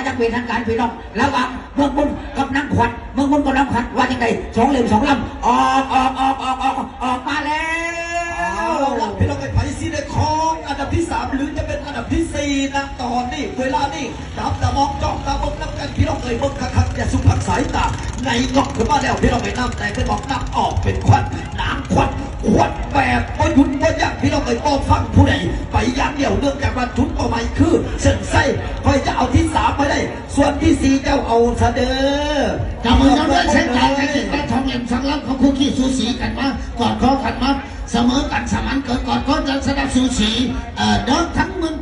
จะเป็นทางการพี่น้องระหว่างเมืองบุญกับนางขวัญเมืองบุญกับนางขวัญว่าจังไงสองเหลี่ยมสองลำออกมาแล้วพี่น้องไปไผ่ซีได้คองอันดับที่3หรือจะเป็นอันดับที่4นะตอนนี้เวลานี้จับตามองจ้องตามองนับกันพี่น้องเบิ่งคักอย่าสุผักสายตาในกอกขึ้นมาแล้วพี่น้องไปน้ำแต่เป็นบอกนับออกเป็นควันน้ำควันแบบว่าหยุดว่าอยากพี่น้องก็ฟังผู้ใดไปอย่างเดียวเนื่องจากว่าชุดต่อไปคือเส้นไส้คอยจะเอาที่3ไปได้ส่วนที่4เจ้าเอาเสด็จจับมือกันด้วยเส้นทางการเงินการทองเงินสังลักเขาคู่ขี้สูสีกันมากอดคอกันมาเสมอกันสมานเกิดกอดคอกันสนับสูสีเดินทั้งมึง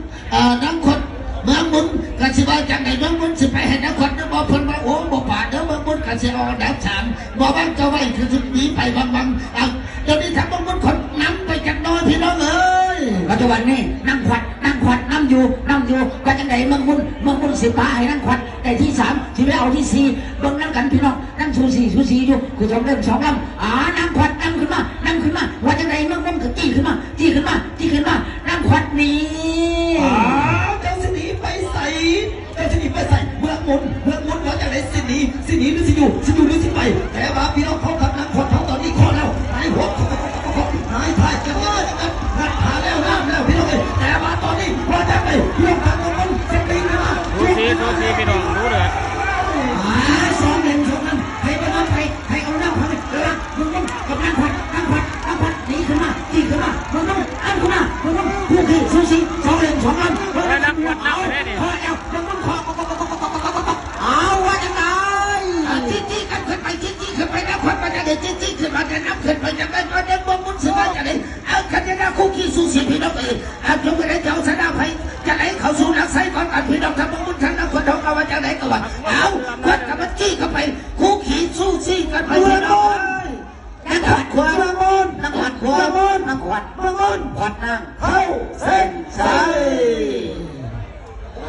น้ำคนเมืองมุนกสิบาจากไหนเมืองมุนสิไปให้นักขวัญบ่พ้นมาโอ้บ่ป่าเด้อเมืองมุนกสิเอาดับ3บ่บ้างก็ไว้คือสุดนี้ไปบางเดี๋ยวนี้ทำเมืองมุนคนนำไปจากน้อยพี่น้องเอ้ยปัจจุบันนี้นั่งขวัญนั่งอยู่ก็จังไหนเมืองบุญสิป้าให้นั่งขวัญแต่ที่3ที่ไม่เอาที่4เบิ่งนั่งกันพี่น้องนั่งสูสีอยู่คือ2 เล่ม 2 ลำนั่งขวัญนั่งขึ้นมาว่าจังไหนเมืองบุญก็จี้ขึ้นมานั่งขวัญนี่เจ้าสิหนีไปใส่เมืองมุนว่าจากไหนสิหนีหรือสิอยู่หรือสิไปแต่ว่าพี่น้องเขากับนักคนเขาตอนนี้ขอแล้วหายหัวหายถ่ายกันเลยงัดหาแล้วพี่น้องเลยแต่ว่าตอนนี้ว่าจากไหนพี่น้องทางมุนสิหนีหรือมาดูทีพี่น้องรู้เลย2 เล่ม 2 ลำให้ไปน้องให้เอาน้ำขวัญเมืองบุญกับนั่งขวัญนี่ขึ้นมาเมืองบุญอันขึ้นมาเมืองบุญคู่ขี้สูสี2 เล่ม 2 ลำนั่งขวัญนั่งไปได้ดิพอแล้วเมืองบุญเอาว่าจังไงจี้กันขึ้นไปนะขวัญมาจะได้จี้ขึ้นมาจะนับขึ้นไปจะได้ก็ได้เมืองมุนสบายจะได้เอาคันจะคู่ขี้สูสีพี่น้องเอ้ยจงไปได้เจ้าชนะไปจะไหนเขาสู่หลักไส้ก่อนกันพี่น้องทำเมืองมุนทั้งนักคนทองเอาว่าจะไหนก็ว่าเอาขวัญกับมันจี้เข้าไปคู่ขี้สูสีกันไปพี่น้องนักขวัญนั่งขวัญเข้าเส้นชัย